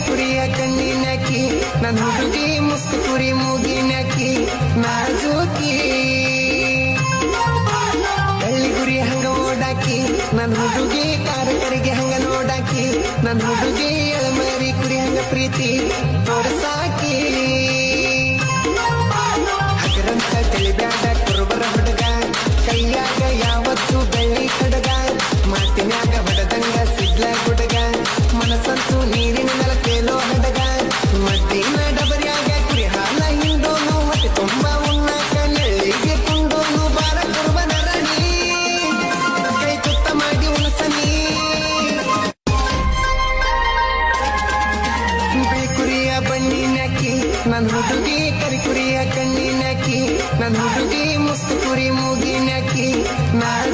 ಕುರಿಯ ಕಣ್ಣಿನಾಕಿ ನನ್ ಹುಡುಗಿ ಮುಸ್ತು ಕುರಿ ಮೂಗಿನಾಕಿ ನಾಜೂಕಿ ಕಳ್ಳಿ ಗುರಿ ಹಂಗ ಓಡಾಕಿ ನನ್ ಹುಡುಗಿ ಕಾರಕರಿಗೆ ಹಂಗ ನೋಡಾಕಿ ನನ್ ಹುಡುಗಿ ಎಳಮರಿ ಕುರಿ ಹಂಗ ಪ್ರೀತಿ ತೋರ್ಸಾಕಿ